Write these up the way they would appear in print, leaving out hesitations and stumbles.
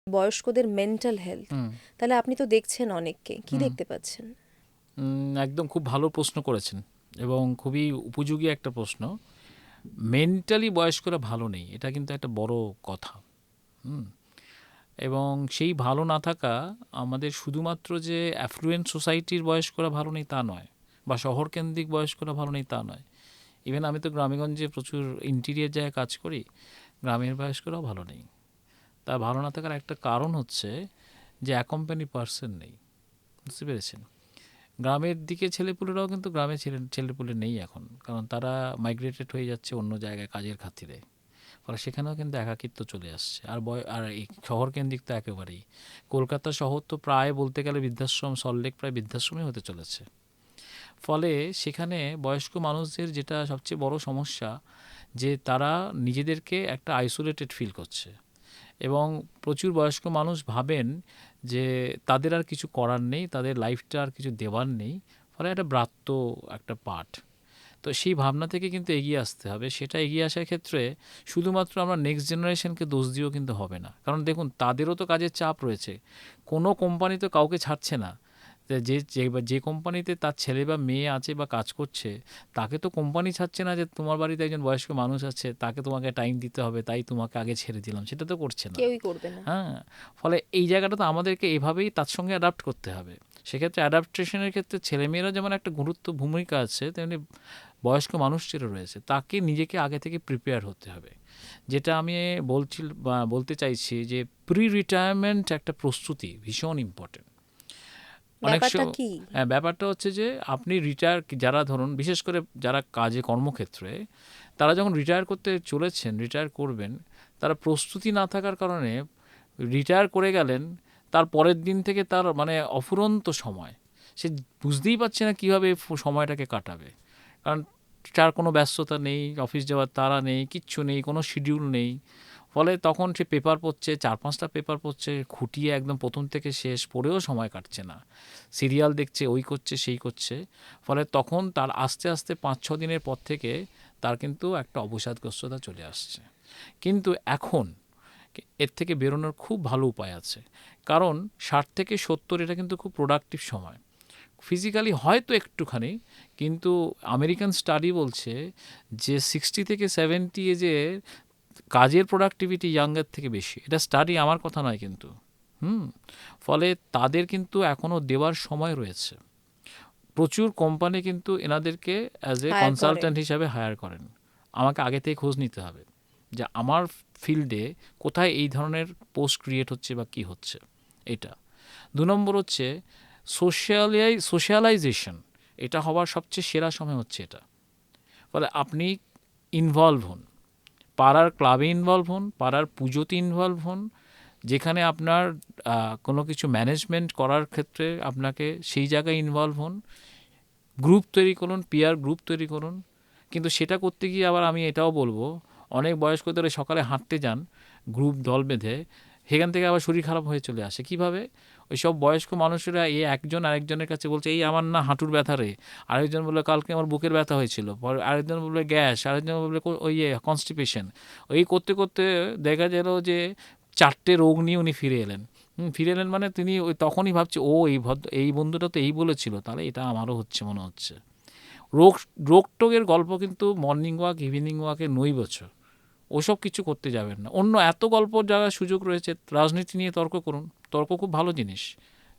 বয়স্কদের mental health, হুম তাহলে আপনি তো দেখছেন অনেককে, কি হুম দেখতে পাচ্ছেন? একদম খুব ভালো প্রশ্ন করেছেন এবং খুবই উপযোগী একটা প্রশ্ন। মেন্টালি বয়স্করা ভালো নেই, এটা কিন্তু একটা বড় কথা। হুম এবং সেই ভালো না থাকা আমাদের শুধুমাত্র যে অ্যাফ্লুয়েন্ট সোসাইটির বয়স্করা ভালো নেই তা নয়, বা শহরকেন্দ্রিক বয়স্করা ভালো নেই তা নয়। ইভেন আমি তো গ্রামেগঞ্জে প্রচুর ইন্টিরিয়ার জায়গায় কাজ করি, গ্রামের বয়স্করাও ভালো নেই। তা ভালো না থাকার একটা কারণ হচ্ছে যে অ্যাকম্পানি পার্সন নেই। বুঝতে পেরেছেন? গ্রামের দিকে ছেলেপুলেরাও কিন্তু গ্রামে ছেলেপুলে নেই এখন, কারণ তারা মাইগ্রেটেড হয়ে যাচ্ছে অন্য জায়গায় কাজের খাতিরে। ফলে সেখানেও কিন্তু একাকিত্ব চলে আসছে। আর এই শহর কেন্দ্রিক তো একেবারেই, কলকাতা শহর তো প্রায় বলতে গেলে বৃদ্ধাশ্রম, সল্টলেক প্রায় বৃদ্ধাশ্রমই হতে চলেছে। ফলে সেখানে বয়স্ক মানুষদের যেটা সবচেয়ে বড় সমস্যা, যে তারা নিজেদেরকে একটা আইসোলেটেড ফিল করছে। এবং প্রচুর বয়স্ক মানুষ ভাবেন যে তাদের আর কিছু করার নেই, তাদের লাইফটা আর কিছু দেওয়ার নেই। ফলে একটা ব্রাত্য একটা পাঠ। তো সেই ভাবনা থেকে কিন্তু এগিয়ে আসতে হবে। সেটা এগিয়ে আসার ক্ষেত্রে শুধুমাত্র আমরা নেক্সট জেনারেশনকে দোষ দিয়েও কিন্তু হবে না, কারণ দেখুন তাদেরও তো কাজের চাপ রয়েছে। কোনো কোম্পানি তো কাউকে ছাড়ছে না। যে কোম্পানিতে তার ছেলে বা মেয়ে আছে বা কাজ করছে, তাকে তো কোম্পানি ছাড়ছে না যে তোমার বাড়িতে একজন বয়স্ক মানুষ আছে, তাকে তোমাকে টাইম দিতে হবে, তাই তোমাকে আগে ছেড়ে দিলাম, সেটা তো করছে না। কেউই করবে না। হ্যাঁ, ফলে এই জায়গাটা তো আমাদেরকে এভাবেই তার সঙ্গে অ্যাডাপ্ট করতে হবে। সেক্ষেত্রে অ্যাডাপ্টেশনের ক্ষেত্রে ছেলেমেয়েরা যেমন একটা গুরুত্ব ভূমিকা আছে, তেমনি বয়স্ক মানুষটিরও রয়েছে। তাকে নিজেকে আগে থেকে প্রিপেয়ার হতে হবে। যেটা আমি বলতে চাইছি যে প্রি রিটায়ারমেন্ট একটা প্রস্তুতি ভীষণ ইম্পর্টেন্ট। অনেক ব্যাপারটা কি? হ্যাঁ, ব্যাপারটা হচ্ছে যে আপনি রিটায়ার, যারা ধরুন বিশেষ করে যারা কাজে কর্মক্ষেত্রে, তারা যখন রিটায়ার করতে চলেছেন, রিটায়ার করবেন, তারা প্রস্তুতি না থাকার কারণে রিটায়ার করে গেলেন, তার পরের দিন থেকে তার মানে অফুরন্ত সময়, সে বুঝতেই পারছে না কীভাবে সময়টাকে কাটাবে। কারণ তার কোনো ব্যস্ততা নেই, অফিস যাওয়ার তাড়া নেই, কিচ্ছু নেই, কোনো শিডিউল নেই। ফলে তখন সে পেপার পড়ছে, 4-5টা পেপার পড়ছে, খুঁটিয়ে একদম প্রথম থেকে শেষ পড়েও সময় কাটছে না। সিরিয়াল দেখছে, ওই করছে সেই করছে। ফলে তখন তার আস্তে আস্তে 5-6 দিনের পর থেকে তার কিন্তু একটা অবসাদগ্রস্ততা চলে আসছে। কিন্তু এখন এর থেকে বেরোনোর খুব ভালো উপায় আছে। কারণ 60 থেকে 70 এটা কিন্তু খুব প্রোডাক্টিভ সময়। ফিজিক্যালি হয়তো একটুখানি, কিন্তু আমেরিকান স্টাডি বলছে যে 60 থেকে 70 এজে কাজের প্রোডাক্টিভিটি ইয়াঙ্গের থেকে বেশি। এটা স্টাডি, আমার কথা নয় কিন্তু। হুম ফলে তাদের কিন্তু এখনও দেওয়ার সময় রয়েছে। প্রচুর কোম্পানি কিন্তু এনাদেরকে অ্যাজ এ হায়ার করে। কনসালট্যান্ট হিসাবে হায়ার করেন। আমাকে আগে থেকে খোঁজ নিতে হবে যে আমার ফিল্ডে কোথায় এই ধরনের পোস্ট ক্রিয়েট হচ্ছে বা কী হচ্ছে। এটা 2 নম্বর হচ্ছে সোশ্যালাইজেশন। এটা হওয়ার সবচেয়ে সেরা সময় হচ্ছে এটা। ফলে আপনি ইনভলভ হন, পাড়ার ক্লাবে ইনভলভ হন, পাড়ার পুজোতে ইনভলভ হন, যেখানে আপনার কোনো কিছু ম্যানেজমেন্ট করার ক্ষেত্রে আপনাকে সেই জায়গায় ইনভলভ হন। গ্রুপ তৈরি করুন, পিয়ার গ্রুপ তৈরি করুন। কিন্তু সেটা করতে গিয়ে আবার আমি এটাও বলবো, অনেক বয়স্কদের সকালে হাঁটতে যান গ্রুপ দল বেঁধে, সেখান থেকে আবার শরীর খারাপ হয়ে চলে আসে। কিভাবে? ওই সব বয়স্ক মানুষেরা এই একজন আরেকজনের কাছে বলছে এই আমার না হাঁটুর ব্যথা রে, আরেকজন বললো কালকে আমার বুকের ব্যথা হয়েছিল, পরে আরেকজন বলবে গ্যাস, আরেকজন বলবে ওই কনস্টিপেশন। ওই করতে করতে দেখা গেল যে 4টে রোগ নিয়ে উনি ফিরে এলেন। ফিরে এলেন মানে তিনি ওই তখনই ভাবছে ও এই বন্ধুটা তো এই বলেছিল, তাহলে এটা আমারও হচ্ছে মনে হচ্ছে। রোগ রোগটোগের গল্প কিন্তু মর্নিং ওয়াক, ইভিনিং ওয়াকে নৈবচ, ওসব কিছু করতে যাবেন না। অন্য এত গল্প যাওয়ার সুযোগ রয়েছে। রাজনীতি নিয়ে তর্ক করুন, তর্ক খুব ভালো জিনিস,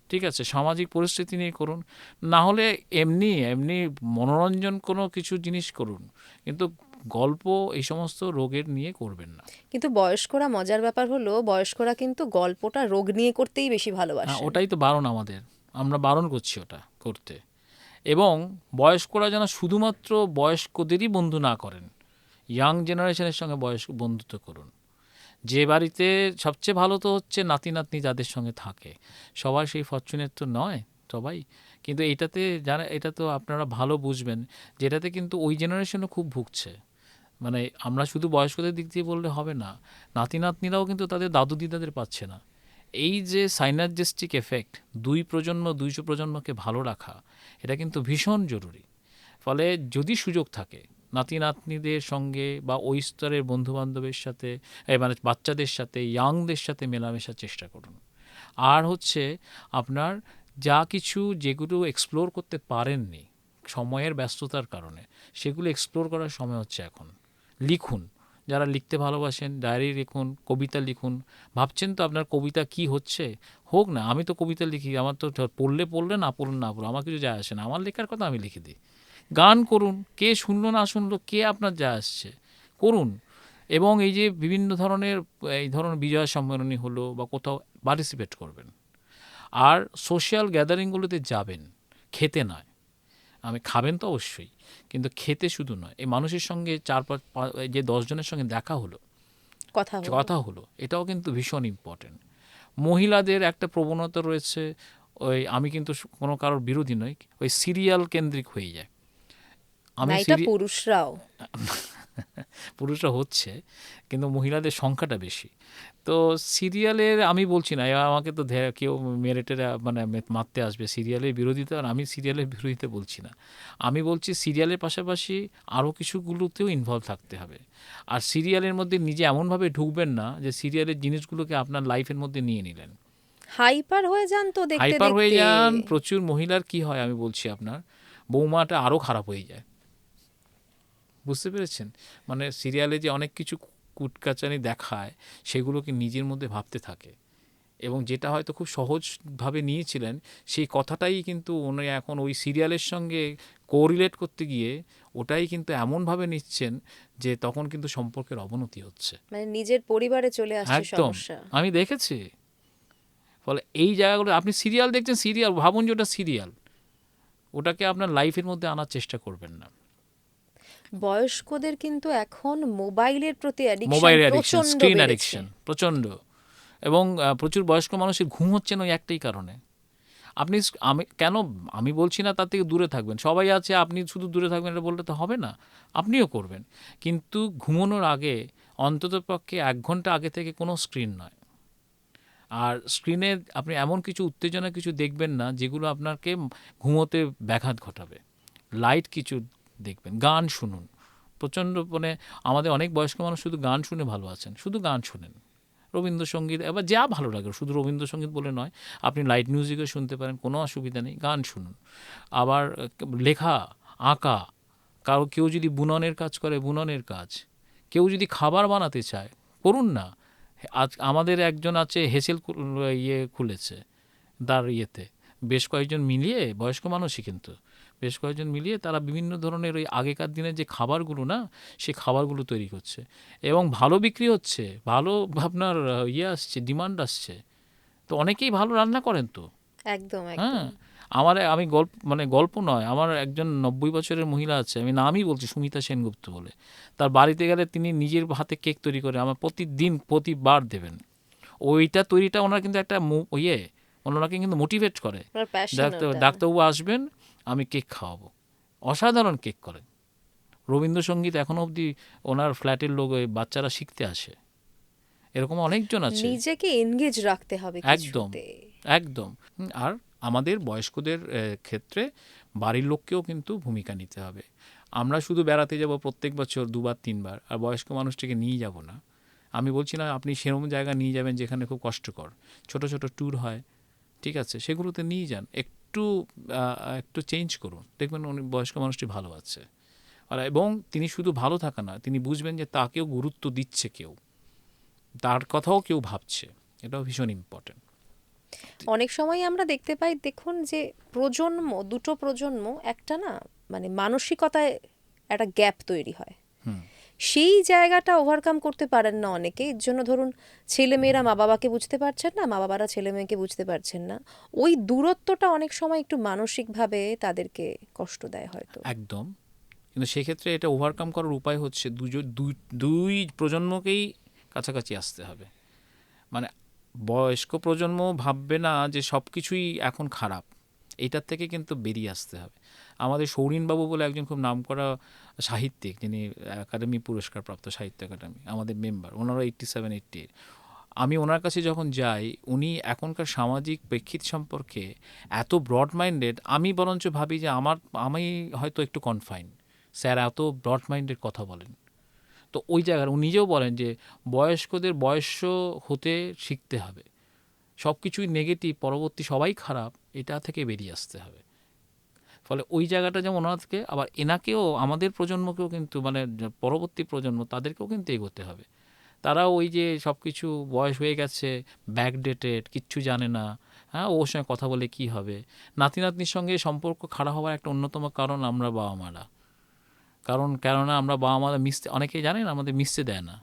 ঠিক আছে, সামাজিক পরিস্থিতি নিয়ে করুন। না হলে এমনি এমনি মনোরঞ্জন কোনো কিছু জিনিস করুন, কিন্তু গল্প এই সমস্ত রোগের নিয়ে করবেন না। কিন্তু বয়স্করা, মজার ব্যাপার হলো বয়স্করা কিন্তু গল্পটা রোগ নিয়ে করতেই বেশি হ্যাঁ, ভালোবাসেন। ওটাই তো বারণ আমাদের, আমরা বারণ করছি ওটা করতে। এবং বয়স্করা যেন শুধুমাত্র বয়স্কদেরই বন্ধু না করেন, ইয়াং জেনারেশনের সঙ্গে বন্ধুত্ব করুন। যে বাড়িতে সবচেয়ে ভালো তো হচ্ছে নাতি নাতনি যাদের সঙ্গে থাকে। সবাই সেই ফরচুনেট তো নয় সবাই, কিন্তু এটাতে যারা, এটা তো আপনারা ভালো বুঝবেন, যেটাতে কিন্তু ওই জেনারেশনও খুব ভুগছে। মানে আমরা শুধু বয়স্কদের দিক দিয়ে বললে হবে না, নাতি নাতনিরাও কিন্তু তাদের দাদু দিদাদের পাচ্ছে না। এই যে সাইনার্জিস্টিক এফেক্ট, দুই প্রজন্মকে ভালো রাখা, এটা কিন্তু ভীষণ জরুরি। ফলে যদি সুযোগ থাকে নাতি নাতনিদের সঙ্গে বা ওই স্তরের বন্ধুবান্ধবের সাথে মানে বাচ্চাদের সাথে ইয়াংদের সাথে মেলামেশার চেষ্টা করুন। আর হচ্ছে আপনার যা কিছু যেগুলো এক্সপ্লোর করতে পারেননি সময়ের ব্যস্ততার কারণে, সেগুলো এক্সপ্লোর করার সময় হচ্ছে এখন। লিখুন, যারা লিখতে ভালোবাসেন ডায়েরি লিখুন, কবিতা লিখুন। ভাবছেন তো আপনার কবিতা কি হচ্ছে, হোক না। আমি তো কবিতা লিখি, আমার তো পড়লে পড়লে, না পড়লে না পড়লে আমার কিছু যায় আসে না, আমার লেখার কথা আমি লিখে দিই। গান করুন, কে শুনলো না শুনলো কে আপনার যা আসছে, করুন। এবং এই যে বিভিন্ন ধরনের এই ধরনের বিজয় সম্মেলনী হলো বা কোথাও পার্টিসিপেট করবেন। আর সোশ্যাল গ্যাদারিংগুলোতে যাবেন, খেতে নয়। আমি খাবেন তো অবশ্যই, কিন্তু খেতে শুধু নয়। এই মানুষের সঙ্গে যে 10 জনের সঙ্গে দেখা হলো, কথা হলো, এটাও কিন্তু ভীষণ ইম্পর্টেন্ট। মহিলাদের একটা প্রবণতা রয়েছে, ওই আমি কিন্তু কোনো কারোর বিরোধী নই, ওই সিরিয়াল কেন্দ্রিক হয়ে যায়। আমি পুরুষরাও পুরুষরা হচ্ছে, কিন্তু মহিলাদের সংখ্যাটা বেশি। তো সিরিয়ালের আমি বলছি না, আমাকে তো কেউ মেরেটেরা মানে মারতে আসবে সিরিয়ালের বিরোধিতা, আর আমি সিরিয়ালের বিরোধিতা বলছি না। আমি বলছি সিরিয়ালের পাশাপাশি আরও কিছুগুলোতেও ইনভলভ থাকতে হবে। আর সিরিয়ালের মধ্যে নিজে এমনভাবে ঢুকবেন না যে সিরিয়ালের জিনিসগুলোকে আপনার লাইফের মধ্যে নিয়ে নিলেন। হাইপার হয়ে যান তো দেখতে দেখতে, হাইপার হয়ে যান। প্রচুর মহিলার কি হয় আমি বলছি, আপনার বৌমাটা আরও খারাপ হয়ে যায়। বুঝতে পেরেছেন? মানে সিরিয়ালে যে অনেক কিছু কুটকাচানি দেখায়, সেগুলোকে নিজের মধ্যে ভাবতে থাকে, এবং যেটা হয়তো খুব সহজভাবে নিয়েছিলেন, সেই কথাটাই কিন্তু উনি এখন ওই সিরিয়ালের সঙ্গে কোরিলেট করতে গিয়ে ওটাই কিন্তু এমনভাবে নিচ্ছেন যে তখন কিন্তু সম্পর্কের অবনতি হচ্ছে, মানে নিজের পরিবারে চলে আসছে একদম। সমস্যা। আমি দেখেছি। ফলে এই জায়গাগুলো আপনি সিরিয়াল দেখছেন, সিরিয়াল ভাবুন যে ওটা সিরিয়াল, ওটাকে আপনার লাইফের মধ্যে আনার চেষ্টা করবেন না। বয়স্কদের কিন্তু এখন মোবাইলের প্রতি মোবাইল অ্যাডিকশন, প্রচন্ড স্ক্রিন বেড়েছে। অ্যাডিকশন প্রচণ্ড। এবং প্রচুর বয়স্ক মানুষের ঘুম হচ্ছে না ওই একটাই কারণে। আমি বলছি না তার থেকে দূরে থাকবেন, সবাই আছে, আপনি শুধু দূরে থাকবেন এটা বললে তো হবে না, আপনিও করবেন। কিন্তু ঘুমানোর আগে অন্ততপক্ষে 1 ঘন্টা আগে থেকে কোনো স্ক্রিন নয়। আর স্ক্রিনে আপনি এমন কিছু উত্তেজনা কিছু দেখবেন না যেগুলো আপনাকে ঘুমোতে ব্যাঘাত ঘটাবে। লাইট কিছু দেখবেন, গান শুনুন প্রচণ্ড। মানে আমাদের অনেক বয়স্ক মানুষ শুধু গান শুনে ভালো আছেন, শুধু গান শুনেন, রবীন্দ্রসঙ্গীত, এবার যা ভালো লাগে, শুধু রবীন্দ্রসঙ্গীত বলে নয়, আপনি লাইট মিউজিকও শুনতে পারেন, কোনো অসুবিধা নেই, গান শুনুন। আবার লেখা, আঁকা, কেউ যদি বুননের কাজ করে বুননের কাজ, কেউ যদি খাবার বানাতে চায় করুন না। আজ আমাদের একজন আছে হেসেল খুলেছে তার ইয়েতে, বেশ কয়েকজন মিলিয়ে, বয়স্ক মানুষই কিন্তু, বেশ কয়েকজন মিলিয়ে তারা বিভিন্ন ধরনের ওই আগেকার দিনের যে খাবারগুলো না, সেই খাবারগুলো তৈরি করছে, এবং ভালো বিক্রি হচ্ছে, ভালো আপনার আসছে, ডিমান্ড আসছে। তো অনেকেই ভালো রান্না করেন তো। একদম হ্যাঁ, একদম। আমি গল্প নয়, আমার একজন 90 বছরের মহিলা আছে, আমি নামই বলছি, সুমিতা সেনগুপ্ত বলে। তার বাড়িতে গেলে তিনি নিজের হাতে কেক তৈরি করে আমার প্রতিবার দেবেন। ওইটা তৈরিটা ওনার কিন্তু একটা ওনাকে কিন্তু মোটিভেট করে। ডাক্তারবাবু আসবেন, আমি কেক খাওয়াবো। অসাধারণ কেক করেন। রবীন্দ্রসঙ্গীত এখনো অবধি ওনার ফ্ল্যাটের লোক, বাচ্চারা শিখতে আসে। এরকম অনেকজন আছে। নিজেকে এনগেজ রাখতে হবে একদম কিছুতে। একদম। আর আমাদের বয়স্কদের ক্ষেত্রে বাড়ির লোককেও কিন্তু ভূমিকা নিতে হবে। আমরা শুধু বেড়াতে যাব প্রত্যেক বছর 2বার 3বার, আর বয়স্ক মানুষটিকে নিয়ে যাব না। আমি বলছি না আপনি সেরকম জায়গা নিয়ে যাবেন যেখানে খুব কষ্টকর, ছোট ছোট ট্যুর হয়, ঠিক আছে, সেগুলোতে নিয়ে যান। একটু চেঞ্জ করুন, দেখবেন উনি বয়স্ক মানুষটি ভালো আছে। এবং তিনি শুধু ভালো থাকা না, তিনি বুঝবেন যে তাকেও গুরুত্ব দিচ্ছে কেউ, তার কথাও কেউ ভাবছে, এটাও ভীষণ ইম্পর্টেন্ট। অনেক সময় আমরা দেখতে পাই, দেখুন যে দুটো প্রজন্ম একটা না, মানে মানসিকতায় একটা গ্যাপ তৈরি হয়। সেই জায়গাটা ওভারকাম করতে পারেন না অনেকে। এর জন্য ধরুন ছেলেমেয়েরা মা বাবাকে বুঝতে পারছেন না, মা বাবারা ছেলে মেয়েকে বুঝতে পারছেন না। ওই দূরত্বটা অনেক সময় একটু মানসিকভাবে তাদেরকে কষ্ট দেয় হয়তো। একদম। কিন্তু সেক্ষেত্রে এটা ওভারকাম করার উপায় হচ্ছে দুই প্রজন্মকেই কাছাকাছি আসতে হবে। মানে বয়স্ক প্রজন্ম ভাববে না যে সব কিছুই এখন খারাপ, এইটার থেকে কিন্তু বেরিয়ে আসতে হবে। আমাদের সৌরিনবাবু বলে একজন খুব নামকরা সাহিত্যিক, যিনি একাডেমি পুরস্কার প্রাপ্ত সাহিত্য একাডেমি, আমাদের মেম্বার, ওনারা 87-88। আমি ওনার কাছে যখন যাই, উনি এখনকার সামাজিক প্রেক্ষিত সম্পর্কে এত ব্রড মাইন্ডেড, আমি বরঞ্চ ভাবি যে আমি হয়তো একটু কনফাইন স্যার এত ব্রড মাইন্ডের কথা বলেন। তো ওই জায়গায় উনি নিজেও বলেন যে বয়স্কদের বয়স্ক হতে শিখতে হবে, সব কিছুই নেগেটিভ, পরবর্তী সবাই খারাপ, এটা থেকে বেরিয়ে আসতে হবে। ফলে ওই জায়গাটা যেমন ওনাকে, আবার এনাকেও আমাদের প্রজন্মকেও কিন্তু মানে পরবর্তী প্রজন্ম তাদেরকেও কিন্তু এগোতে হবে। তারাও ওই যে সব কিছু বয়স হয়ে গেছে, ব্যাকডেটেড, কিচ্ছু জানে না, হ্যাঁ ওর সঙ্গে কথা বলে কি হবে। নাতি নাতনির সঙ্গে সম্পর্ক খারাপ হওয়ার একটা অন্যতম কারণ আমরা বাবা মারা। কেননা আমরা বাবা মারা মিশতে, অনেকেই জানেন আমাদের মিশতে দেয় না।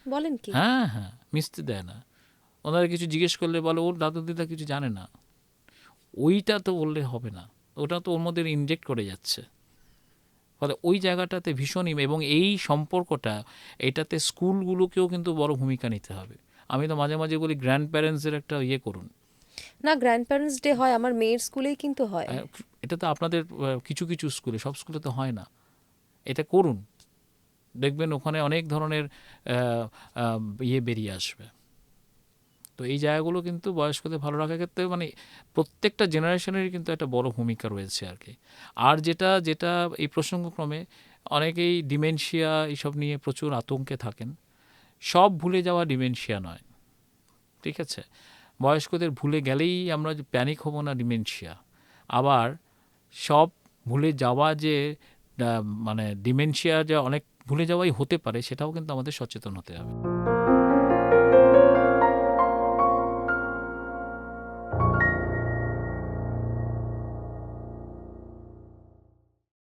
বলেন কি? হ্যাঁ হ্যাঁ, মিশতে দেয় না। ওনারা কিছু জিজ্ঞেস করলে বলে ওর দাদু দিদা কিছু জানে না। ওইটা তো বললে হবে না, ওটা তো ওর মধ্যে ইনজেক্ট করে যাচ্ছে। ফলে ওই জায়গাটাতে ভীষণই, এবং এই সম্পর্কটা, এটাতে স্কুলগুলোকেও কিন্তু বড় ভূমিকা নিতে হবে। আমি তো মাঝে মাঝে বলি গ্র্যান্ড প্যারেন্টসদের একটা ইয়ে করুন। না, গ্র্যান্ড প্যারেন্টস ডে হয় আমার মেয়ের স্কুলেই কিন্তু হয়। এটা তো আপনাদের কিছু কিছু স্কুলে, সব স্কুলে তো হয় না। এটা করুন, দেখবেন ওখানে অনেক ধরনের ইয়ে বেরিয়ে আসবে। তো এই জায়গাগুলো কিন্তু বয়স্কদের ভালো রাখার ক্ষেত্রে মানে প্রত্যেকটা জেনারেশনেরই কিন্তু একটা বড় ভূমিকা রয়েছে আর কি। আর যেটা যেটা এই প্রসঙ্গক্রমে অনেকেই ডিমেনশিয়া এইসব নিয়ে প্রচুর আতঙ্কে থাকেন। সব ভুলে যাওয়া ডিমেনশিয়া নয়, ঠিক আছে? বয়স্কদের ভুলে গেলেই আমরা যে প্যানিক হব না, ডিমেনশিয়া। আবার সব ভুলে যাওয়া যে মানে ডিমেনশিয়া যে অনেক ভুলে যাওয়াই হতে পারে, সেটাও কিন্তু আমাদের সচেতন হতে হবে।